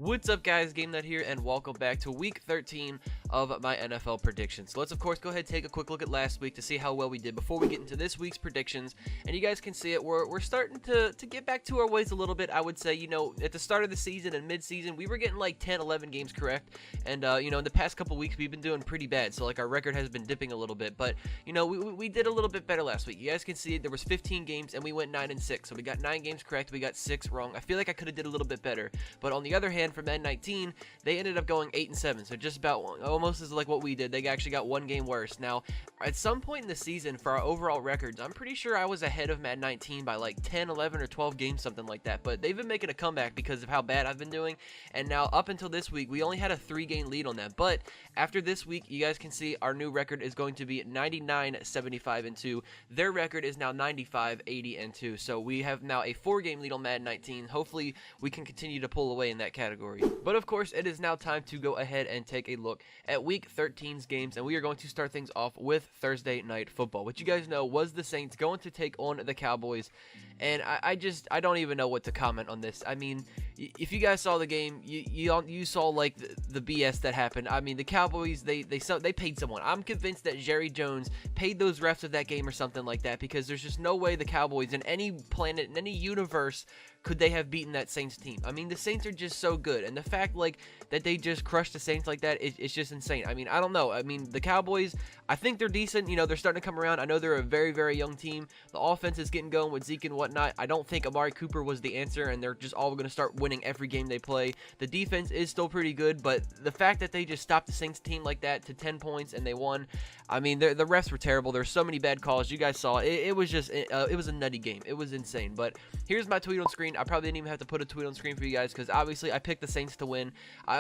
What's up, guys? GameNut here, and welcome back to week 13 of my NFL predictions. So let's, of course, go ahead and take a quick look at last week to see how well we did before we get into this week's predictions. And you guys can see it, we're starting to get back to our ways a little bit. I would say, at the start of the season and mid-season, we were getting like 10, 11 games correct. And, in the past couple weeks, we've been doing pretty bad. So, like, our record has been dipping a little bit. But, we did a little bit better last week. You guys can see it, there was 15 games, and we went 9-6. So we got 9 games correct, we got 6 wrong. I feel like I could have did a little bit better. But on the other hand, for Madden 19, they ended up going 8-7, so just about almost as like what we did. They actually got one game worse. Now, at some point in the season, for our overall records, I'm pretty sure I was ahead of Madden 19 by like 10, 11, or 12 games, something like that. But they've been making a comeback because of how bad I've been doing. And now, up until this week, we only had a 3-game lead on that. But after this week, you guys can see our new record is going to be 99-75-2. Their record is now 95-80-2. So we have now a 4-game lead on Madden 19. Hopefully, we can continue to pull away in that category. But of course, it is now time to go ahead and take a look at Week 13's games, and we are going to start things off with Thursday Night Football, which you guys know was the Saints going to take on the Cowboys, and I don't even know what to comment on this. I mean, if you guys saw the game, you saw like the BS that happened. I mean, the Cowboys, they paid someone. I'm convinced that Jerry Jones paid those refs of that game or something like that, because there's just no way the Cowboys in any planet, in any universe, could they have beaten that Saints team. I mean, the Saints are just so good, and the fact like that they just crushed the Saints like that, it's just insane. I mean, I don't know. I mean, the Cowboys, I think they're decent. They're starting to come around. I know they're a very, very young team. The offense is getting going with Zeke and whatnot. I don't think Amari Cooper was the answer, and they're just all going to start winning every game they play. The defense is still pretty good, but the fact that they just stopped the Saints team like that to 10 points and they won, I mean, the refs were terrible. There's so many bad calls. You guys saw it. It was just, it was a nutty game. It was insane. But here's my tweet on screen. I probably didn't even have to put a tweet on screen for you guys, because obviously I picked the Saints to win.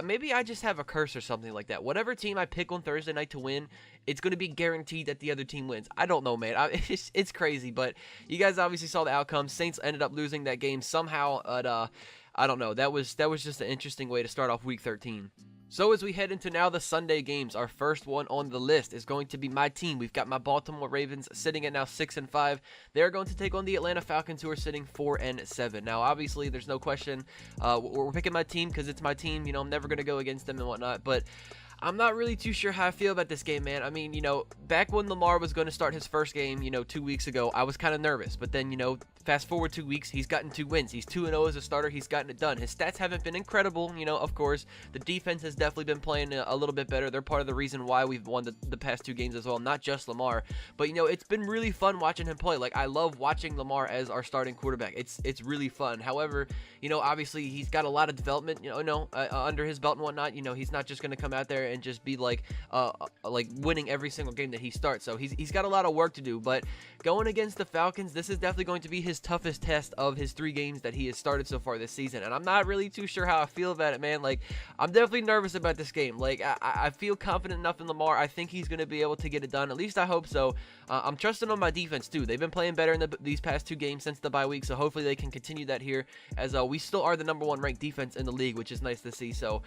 Maybe I just have a curse or something like that. Whatever team I pick on Thursday night to win, it's going to be guaranteed that the other team wins. I don't know, man. It's crazy, but you guys obviously saw the outcome. Saints ended up losing that game somehow. I don't know. That was just an interesting way to start off Week 13. So as we head into now the Sunday games, our first one on the list is going to be my team. We've got my Baltimore Ravens sitting at now 6-5. They're going to take on the Atlanta Falcons, who are sitting 4-7. Now, obviously, there's no question. We're picking my team because it's my team. I'm never going to go against them and whatnot, but I'm not really too sure how I feel about this game, man. I mean, back when Lamar was going to start his first game, 2 weeks ago, I was kind of nervous. But then, fast forward 2 weeks, he's gotten 2 wins. He's 2-0 as a starter. He's gotten it done. His stats haven't been incredible, of course. The defense has definitely been playing a little bit better. They're part of the reason why we've won the past 2 games as well, not just Lamar. But, it's been really fun watching him play. Like, I love watching Lamar as our starting quarterback. It's really fun. However, obviously, he's got a lot of development, under his belt and whatnot. He's not just going to come out there and just be like winning every single game that he starts. So he's got a lot of work to do. But going against the Falcons, this is definitely going to be his toughest test of his 3 games that he has started so far this season. And I'm not really too sure how I feel about it, man. Like, I'm definitely nervous about this game. Like, I feel confident enough in Lamar. I think he's going to be able to get it done. At least I hope so. I'm trusting on my defense too. They've been playing better in these past 2 games since the bye week. So hopefully they can continue that here, as we still are the #1 ranked defense in the league, which is nice to see. So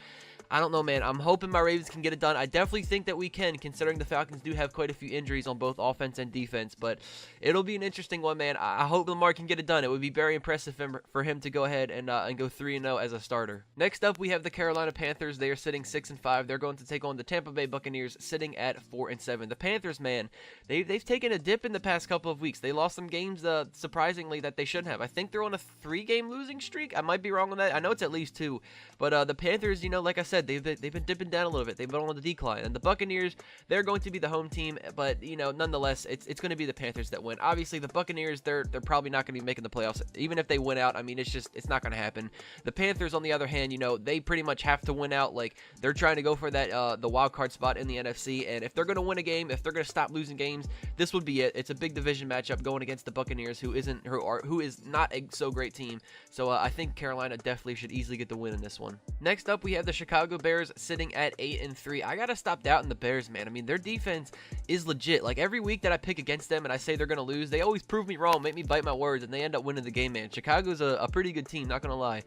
I don't know, man. I'm hoping my Ravens can get it done. I definitely think that we can, considering the Falcons do have quite a few injuries on both offense and defense. But it'll be an interesting one, man. I hope Lamar can get it done. It would be very impressive for him to go ahead and go 3-0 as a starter. Next up, we have the Carolina Panthers. They are sitting 6-5. They're going to take on the Tampa Bay Buccaneers, sitting at 4-7. The Panthers, man, they've taken a dip in the past couple of weeks. They lost some games, surprisingly, that they shouldn't have. I think they're on a 3-game losing streak. I might be wrong on that. I know it's at least 2. But the Panthers, like I said, they've been dipping down a little bit. They've been on the decline. And the Buccaneers, they're going to be the home team, but nonetheless, it's going to be the Panthers that win. Obviously, the Buccaneers, they're probably not going to be making the playoffs. Even if they win out, I mean, it's not going to happen. The Panthers, on the other hand, they pretty much have to win out. Like, they're trying to go for that the wild card spot in the NFC. And if they're going to win a game, if they're going to stop losing games, this would be it. It's a big division matchup going against the Buccaneers, who is not a so great team. So I think Carolina definitely should easily get the win in this one. Next up, we have the Chicago Bears sitting at 8-3. I gotta stop doubting the Bears, man. I mean, their defense is legit. Like, every week that I pick against them and I say they're gonna lose, they always prove me wrong, make me bite my words, and they end up winning the game, man. Chicago's a pretty good team, not gonna lie.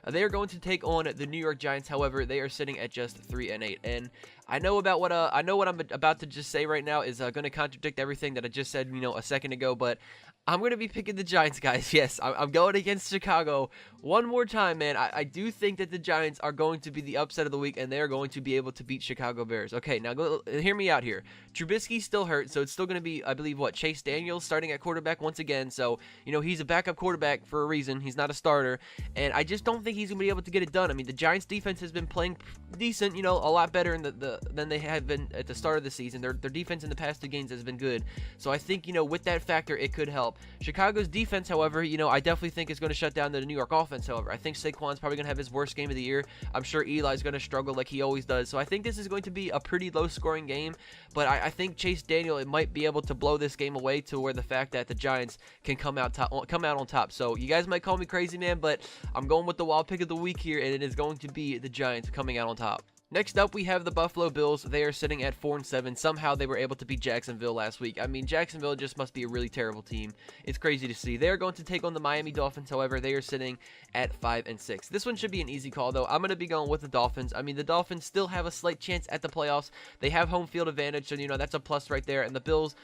They are going to take on the New York Giants. However, they are sitting at just 3-8. And I know what I'm about to just say right now is going to contradict everything that I just said, a second ago, but I'm going to be picking the Giants, guys. Yes, I'm going against Chicago one more time, man. I do think that the Giants are going to be the upset of the week, and they're going to be able to beat Chicago Bears. Okay, now hear me out here. Trubisky's still hurt, so it's still going to be, I believe, Chase Daniels starting at quarterback once again. So, he's a backup quarterback for a reason. He's not a starter, and I just don't think he's going to be able to get it done. I mean, the Giants defense has been playing decent, a lot better than they have been at the start of the season. Their defense in the past 2 games has been good. So I think, with that factor, it could help. Chicago's defense, however, I definitely think is going to shut down the New York offense, however. I think Saquon's probably going to have his worst game of the year. I'm sure Eli's going to struggle like he always does. So I think this is going to be a pretty low-scoring game, but I think Chase Daniel, it might be able to blow this game away to where the fact that the Giants can come out on top. So you guys might call me crazy, man, but I'm going with the wild pick of the week here, and it is going to be the Giants coming out on top. Next up, we have the Buffalo Bills. They are sitting at 4-7. Somehow they were able to beat Jacksonville last week. I mean, Jacksonville just must be a really terrible team. It's crazy to see. They are going to take on the Miami Dolphins. However, they are sitting at 5-6. This one should be an easy call, though. I'm going to be going with the Dolphins. I mean, the Dolphins still have a slight chance at the playoffs. They have home field advantage, so, that's a plus right there. And the Bills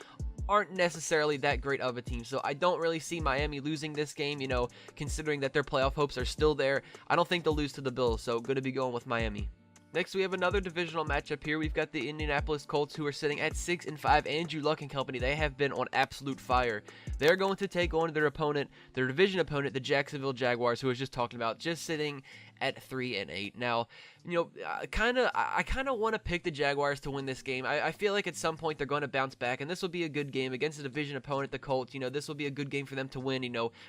aren't necessarily that great of a team, so I don't really see Miami losing this game, considering that their playoff hopes are still there. I don't think they'll lose to the Bills, so going to be going with Miami. Next, we have another divisional matchup here. We've got the Indianapolis Colts, who are sitting at 6-5. Andrew Luck and company, they have been on absolute fire. They're going to take on their division opponent, the Jacksonville Jaguars, who I was just talking about, just sitting at 3-8. Now, I kind of want to pick the Jaguars to win this game. I feel like at some point they're going to bounce back, and this will be a good game against a division opponent, the Colts. This will be a good game for them to win.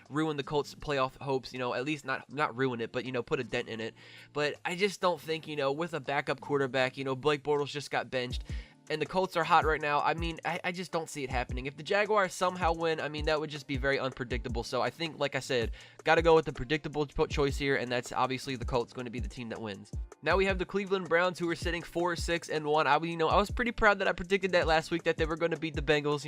Ruin the Colts' playoff hopes. At least not ruin it, but put a dent in it. But I just don't think with a backup quarterback, Blake Bortles just got benched, and the Colts are hot right now. I mean, I just don't see it happening. If the Jaguars somehow win, I mean, that would just be very unpredictable. So I think, like I said, got to go with the predictable choice here, and that's obviously the Colts going to be the team that wins. Now we have the Cleveland Browns, who are sitting 4-6-1. I was pretty proud that I predicted that last week, that they were going to beat the Bengals.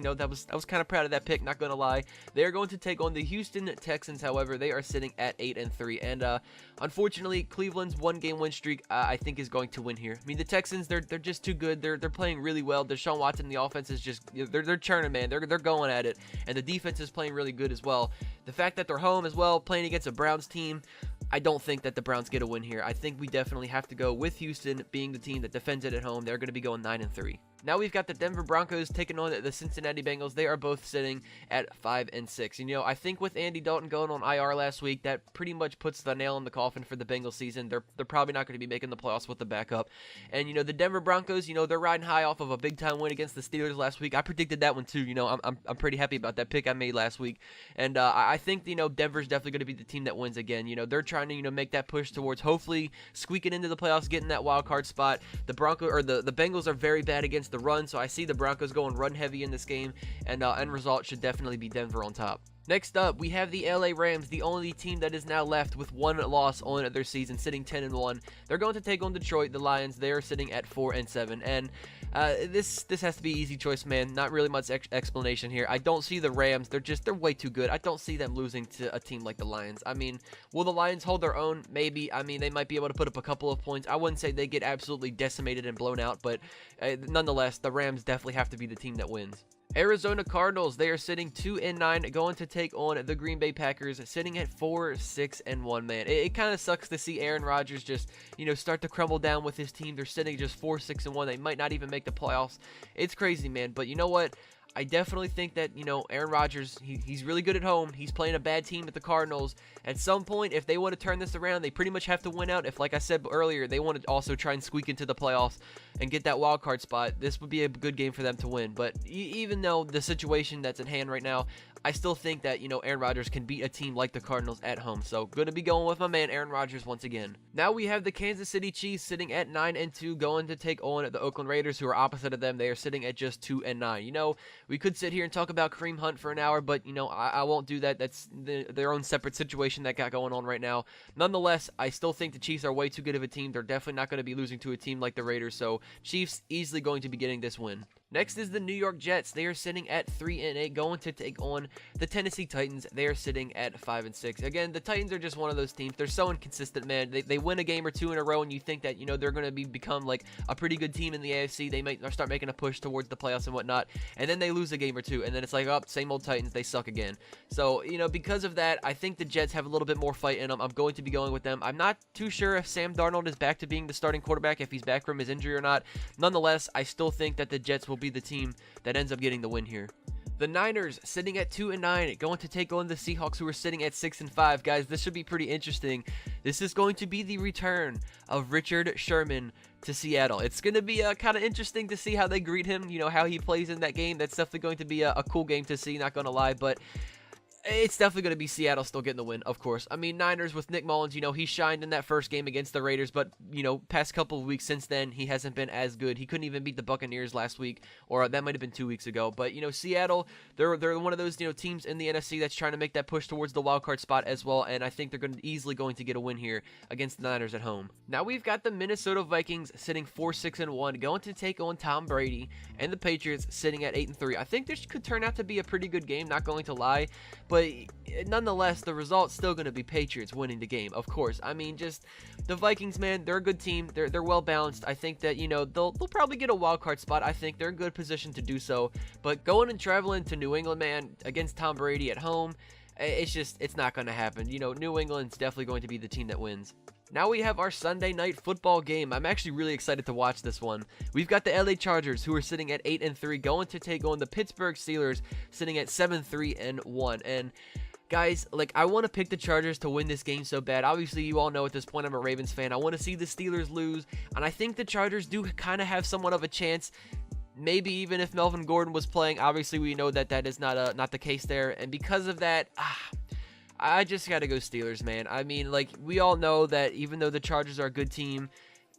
I was kind of proud of that pick, not going to lie. They are going to take on the Houston Texans. However, they are sitting at 8-3, and unfortunately, Cleveland's 1-game win streak, I think, is going to win here. I mean, the Texans, they're just too good. They're playing really well. Deshaun Watson, the offense is just, they're churning, man. They're going at it, and the defense is playing really good as well. The fact that they're home as well, playing against a Browns team, I don't think that the Browns get a win here. I think we definitely have to go with Houston being the team that defends it at home. They're going to be going 9-3. Now we've got the Denver Broncos taking on the Cincinnati Bengals. They are both sitting at 5-6. I think with Andy Dalton going on IR last week, that pretty much puts the nail in the coffin for the Bengals season. They're probably not going to be making the playoffs with the backup. And the Denver Broncos, they're riding high off of a big time win against the Steelers last week. I predicted that one too. I'm pretty happy about that pick I made last week. And I think Denver's definitely going to be the team that wins again. They're trying to make that push towards hopefully squeaking into the playoffs, getting that wild card spot. The Bengals are very bad against the run, so I see the Broncos going run heavy in this game, and end result should definitely be Denver on top. Next up, we have the LA Rams, the only team that is now left with 1 loss on their season, sitting 10-1. They're going to take on Detroit, the Lions. They are sitting at 4-7, and this has to be easy choice, man. Not really much explanation here. I don't see the Rams. They're way too good. I don't see them losing to a team like the Lions. I mean, will the Lions hold their own? Maybe. I mean, they might be able to put up a couple of points. I wouldn't say they get absolutely decimated and blown out, but nonetheless, the Rams definitely have to be the team that wins. Arizona Cardinals, they are sitting 2-9, going to take on the Green Bay Packers, sitting at 4-6-1, man. It kind of sucks to see Aaron Rodgers just, start to crumble down with his team. They're sitting just 4-6-1. They might not even make the playoffs. It's crazy, man. But you know what? I definitely think that, Aaron Rodgers, he's really good at home. He's playing a bad team at the Cardinals. At some point, if they want to turn this around, they pretty much have to win out. If, like I said earlier, they want to also try and squeak into the playoffs and get that wild card spot, this would be a good game for them to win. But even though the situation that's at hand right now, I still think that, Aaron Rodgers can beat a team like the Cardinals at home. So, going to be going with my man, Aaron Rodgers, once again. Now we have the Kansas City Chiefs sitting at 9-2, going to take on the Oakland Raiders, who are opposite of them. They are sitting at just 2-9. We could sit here and talk about Kareem Hunt for an hour, but, I won't do that. That's their own separate situation that got going on right now. Nonetheless, I still think the Chiefs are way too good of a team. They're definitely not going to be losing to a team like the Raiders. So, Chiefs easily going to be getting this win. Next is the New York Jets. They are sitting at 3-8, going to take on the Tennessee Titans. They are sitting at 5-6. Again, the Titans are just one of those teams. They're so inconsistent, man. They win a game or two in a row, and you think that, you know, they're going to become like a pretty good team in the AFC. They might start making a push towards the playoffs and whatnot, and then they lose a game or two, and then it's like, oh, same old Titans. They suck again. So, you know, because of that, I think the Jets have a little bit more fight in them. I'm going to be going with them. I'm not too sure if Sam Darnold is back to being the starting quarterback, if he's back from his injury or not. Nonetheless, I still think that the Jets will be the team that ends up getting the win here. The Niners sitting at 2-9, going to take on the Seahawks, who are sitting at 6-5. Guys, this should be pretty interesting. This is going to be the return of Richard Sherman to Seattle. It's going to be kind of interesting to see how they greet him, you know, how he plays in that game. That's definitely going to be a cool game to see, not going to lie, but it's definitely going to be Seattle still getting the win, of course. I mean, Niners with Nick Mullins, you know, he shined in that first game against the Raiders, but, you know, past couple of weeks since then, he hasn't been as good. He couldn't even beat the Buccaneers last week, or that might have been 2 weeks ago. But, you know, Seattle, they're one of those, you know, teams in the NFC that's trying to make that push towards the wild card spot as well, and I think they're easily going to get a win here against the Niners at home. Now we've got the Minnesota Vikings sitting 4-6-1, going to take on Tom Brady, and the Patriots sitting at 8-3. I think this could turn out to be a pretty good game, not going to lie, but nonetheless, the result's still going to be Patriots winning the game, of course. I mean, just the Vikings, man, they're a good team. They're well balanced. I think that, you know, they'll probably get a wild card spot. I think they're in good position to do so. But going and traveling to New England, man, against Tom Brady at home, it's not going to happen. You know, New England's definitely going to be the team that wins. Now we have our Sunday night football game. I'm actually really excited to watch this one. We've got the LA Chargers, who are sitting at 8-3, going to take on the Pittsburgh Steelers, sitting at 7-3-1. And guys, like, I want to pick the Chargers to win this game so bad. Obviously, you all know at this point I'm a Ravens fan. I want to see the Steelers lose, and I think the Chargers do kind of have somewhat of a chance. Maybe even if Melvin Gordon was playing. Obviously, we know that is not the case there, and because of that, I just got to go Steelers, man. I mean, like, we all know that even though the Chargers are a good team,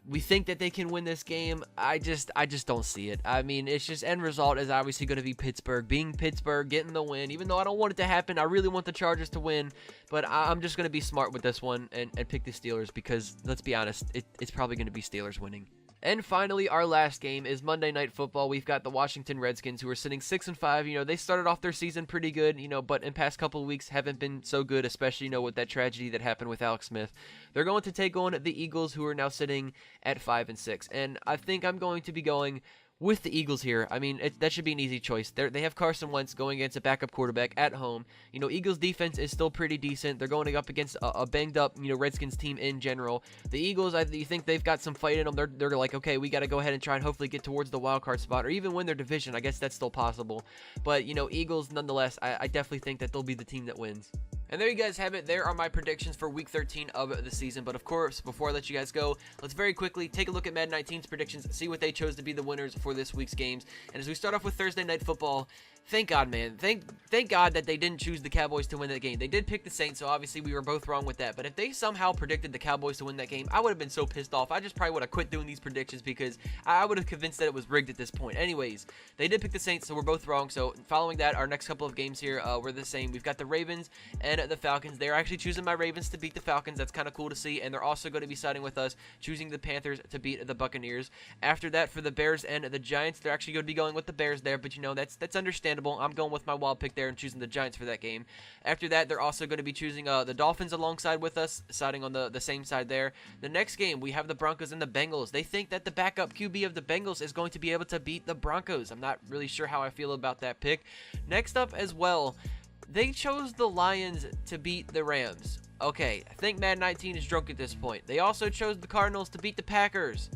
we think that they can win this game. I just don't see it. I mean, it's just end result is obviously going to be Pittsburgh. Being Pittsburgh, getting the win. Even though I don't want it to happen, I really want the Chargers to win. But I'm just going to be smart with this one and pick the Steelers because, let's be honest, it's probably going to be Steelers winning. And finally, our last game is Monday Night Football. We've got the Washington Redskins, who are sitting 6-5. You know, they started off their season pretty good, you know, but in past couple of weeks haven't been so good, especially, you know, with that tragedy that happened with Alex Smith. They're going to take on the Eagles, who are now sitting at 5-6. And I think I'm going to be going with the Eagles here. I mean, that should be an easy choice. They have Carson Wentz going against a backup quarterback at home. You know, Eagles defense is still pretty decent. They're going up against a banged up, you know, Redskins team in general. The Eagles, you think they've got some fight in them. They're like, okay, we got to go ahead and try and hopefully get towards the wild card spot or even win their division. I guess that's still possible. But, you know, Eagles, nonetheless, I definitely think that they'll be the team that wins. And there you guys have it. There are my predictions for Week 13 of the season. But of course, before I let you guys go, let's very quickly take a look at Madden 19's predictions, see what they chose to be the winners for this week's games. And as we start off with Thursday Night Football, thank God, man. Thank God that they didn't choose the Cowboys to win that game. They did pick the Saints, so obviously we were both wrong with that. But if they somehow predicted the Cowboys to win that game, I would have been so pissed off. I just probably would have quit doing these predictions because I would have convinced that it was rigged at this point. Anyways, they did pick the Saints, so we're both wrong. So following that, our next couple of games here were the same. We've got the Ravens and the Falcons. They're actually choosing my Ravens to beat the Falcons. That's kind of cool to see. And they're also going to be siding with us, choosing the Panthers to beat the Buccaneers. After that, for the Bears and the Giants, they're actually going to be going with the Bears there. But, you know, that's understandable. I'm going with my wild pick there and choosing the Giants for that game. After that, they're also going to be choosing the Dolphins alongside with us, siding on the same side there. The next game, we have the Broncos and the Bengals. They think that the backup QB of the Bengals is going to be able to beat the Broncos. I'm not really sure how I feel about that pick. Next up as well, they chose the Lions to beat the Rams. Okay, I think Madden 19 is drunk at this point. They also chose the Cardinals to beat the Packers.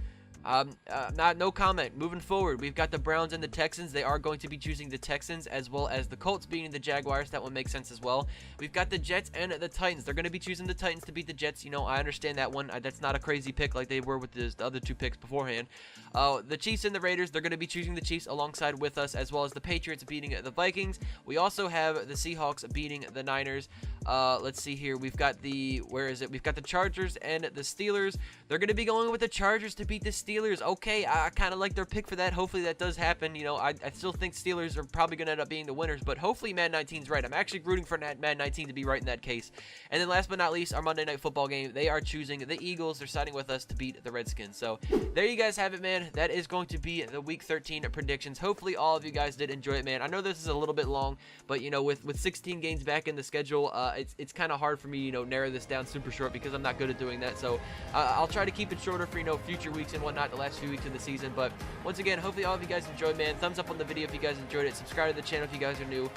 No comment. Moving forward, we've got the Browns and the Texans. They are going to be choosing the Texans, as well as the Colts beating the Jaguars. That one makes sense as well. We've got the Jets and the Titans. They're going to be choosing the Titans to beat the Jets. You know, I understand that one. That's not a crazy pick like they were with the other two picks beforehand. The Chiefs and the Raiders, they're going to be choosing the Chiefs alongside with us, as well as the Patriots beating the Vikings. We also have the Seahawks beating the Niners. Let's see here. We've got We've got the Chargers and the Steelers. They're going to be going with the Chargers to beat the Steelers. Steelers, okay, I kind of like their pick for that. Hopefully that does happen. You know, I still think Steelers are probably going to end up being the winners, but hopefully Madden 19 is right. I'm actually rooting for Madden 19 to be right in that case. And then last but not least, our Monday Night Football game, they are choosing the Eagles. They're siding with us to beat the Redskins. So there you guys have it, man. That is going to be the Week 13 predictions. Hopefully all of you guys did enjoy it, man. I know this is a little bit long, but, you know, with 16 games back in the schedule, it's kind of hard for me, you know, narrow this down super short because I'm not good at doing that. So I'll try to keep it shorter for, you know, future weeks and whatnot, the last few weeks of the season. But once again, hopefully all of you guys enjoyed, man. Thumbs up on the video if you guys enjoyed it. Subscribe to the channel if you guys are new.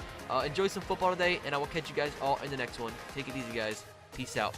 Enjoy some football today, and I will catch you guys all in the next one. Take it easy, guys. Peace out.